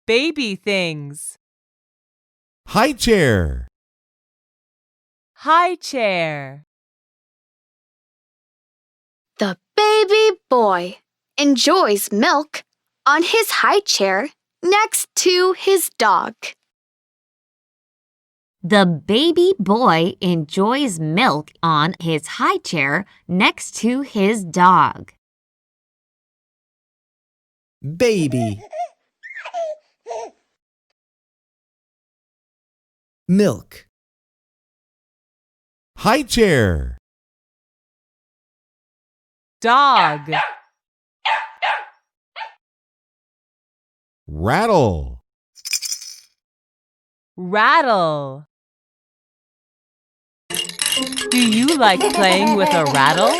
baby things. High chair. High chair. The baby boy enjoys milk on his high chair next to his dog. The baby boy enjoys milk on his high chair next to his dog. Baby. Milk. High chair. Dog. Rattle. Rattle. Do you like playing with a rattle?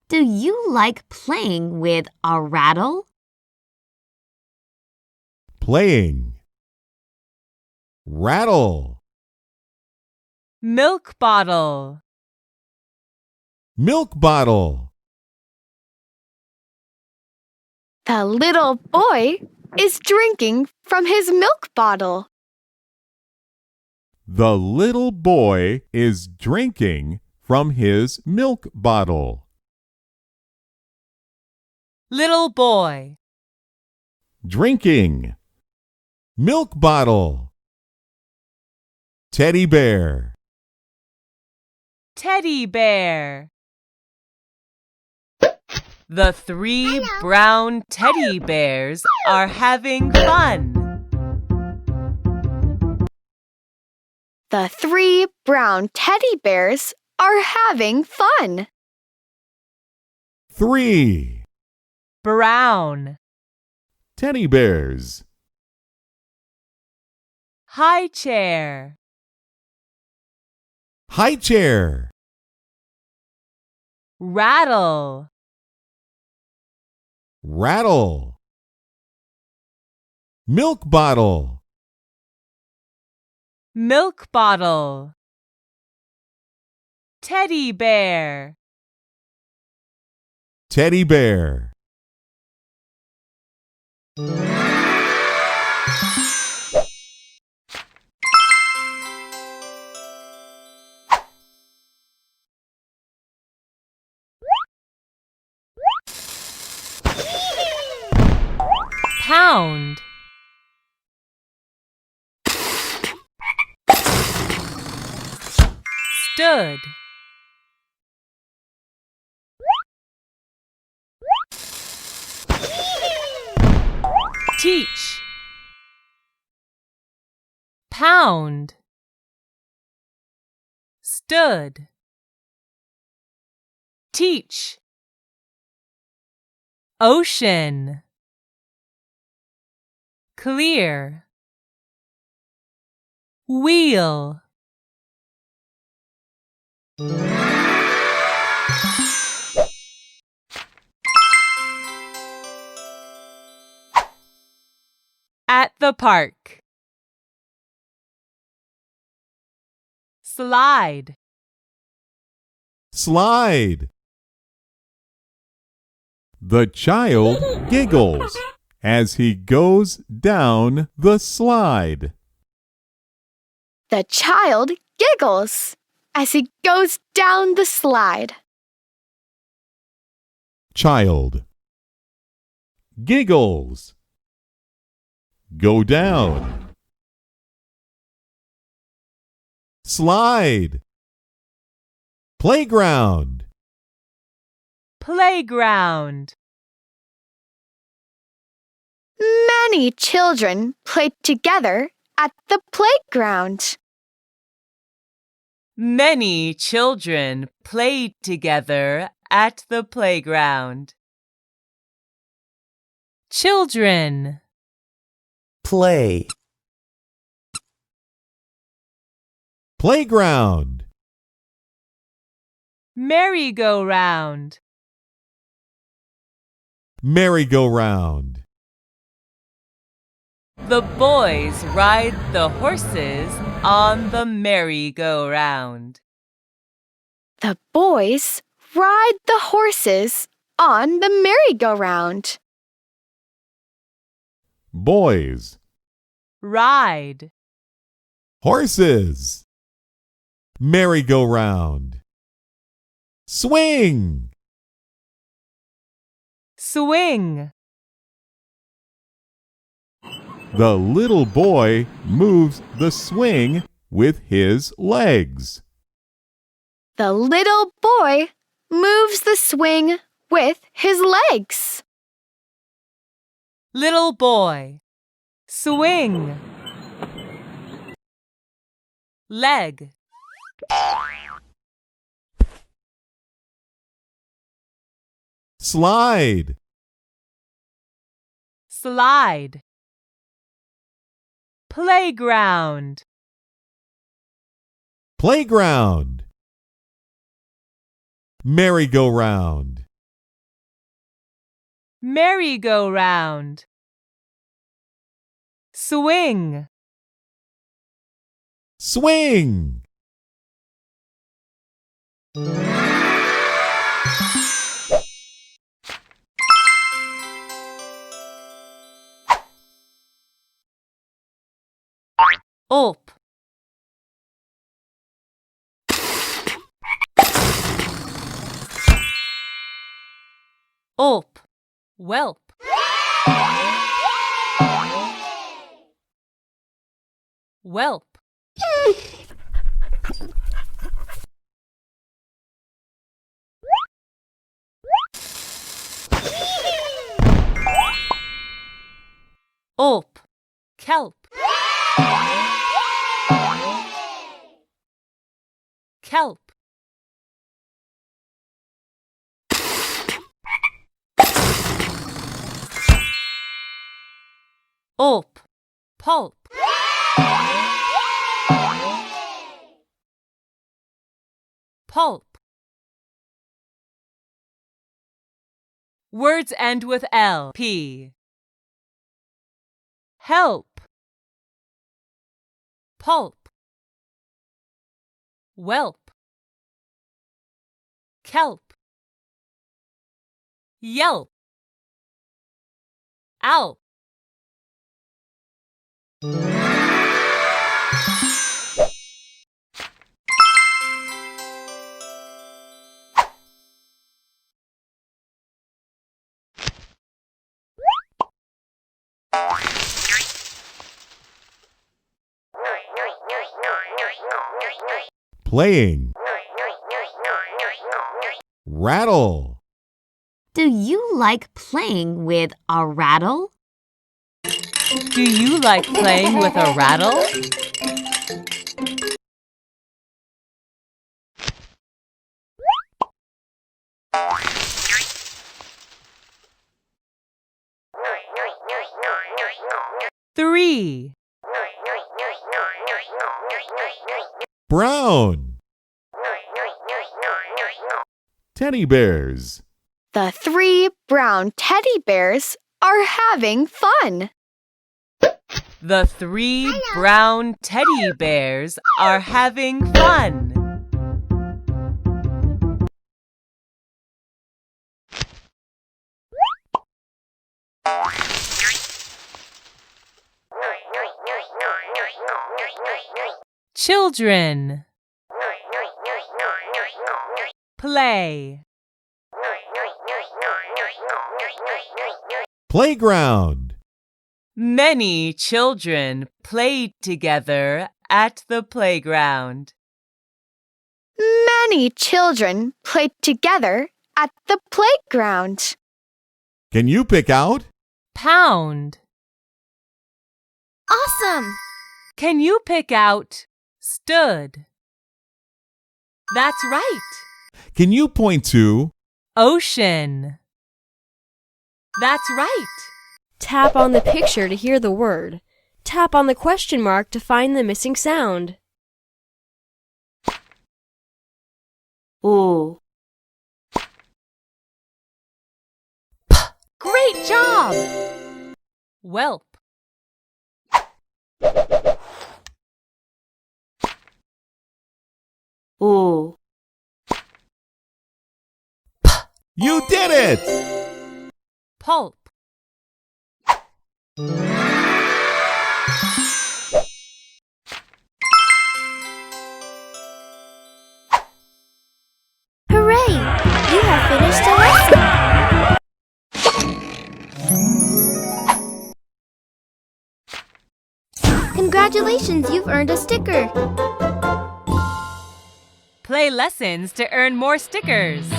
Do you like playing with a rattle? Playing. Rattle. Milk bottle. Milk bottle. The little boy is drinking from his milk bottle. The little boy is drinking from his milk bottle. Little boy. Drinking. Milk bottle. Teddy bear. Teddy bear. The three brown teddy bears are having fun. The three brown teddy bears are having fun. 3. Brown. Teddy bears. High chair. High chair. Rattle. Rattle. Milk bottle. Milk bottle. Teddy bear. Teddy bear. Pound. Stood. Teach. Pound. Stood. Teach. Ocean. Clear. Wheel. At the park. Slide. Slide. The child giggles as he goes down the slide. The child giggles as he goes down the slide. Child. Giggles. Go down. Slide. Playground. Playground. Many children play together at the playground. Many children played together at the playground. Children. Play. Playground. Merry-go-round. Merry-go-round. The boys ride the horses on the merry-go-round. The boys ride the horses on the merry-go-round. boys. Ride. Horses. Merry-go-round. Swing. Swing. The little boy moves the swing with his legs. The little boy moves the swing with his legs. Little boy. Swing. Leg. Slide. Slide. Playground. Playground. Merry-go-round. Merry-go-round. Swing. Swing. Up. Up. Whelp. Whelp. Up. Kelp. Kelp. Up. Pulp. Pulp. Words end with L. P. Help. Pulp. Whelp. Kelp. Yelp. Alp. Playing. Rattle. Do you like playing with a rattle? Do you like playing with a rattle? Three. Brown. Teddy bears. The 3 brown teddy bears are having fun. The 3 brown teddy bears are having fun. Children. Play. Playground. Many children played together at the playground. Many children played together at the playground. Can you pick out? Pound. Awesome! Can you pick out stood? That's right. Can you point to? Ocean. That's right. Tap on the picture to hear the word. Tap on the question mark to find the missing sound. Ooh. Great job! Whelp. Ooh. You did it! Pulp. Congratulations, you've earned a sticker. Play lessons to earn more stickers.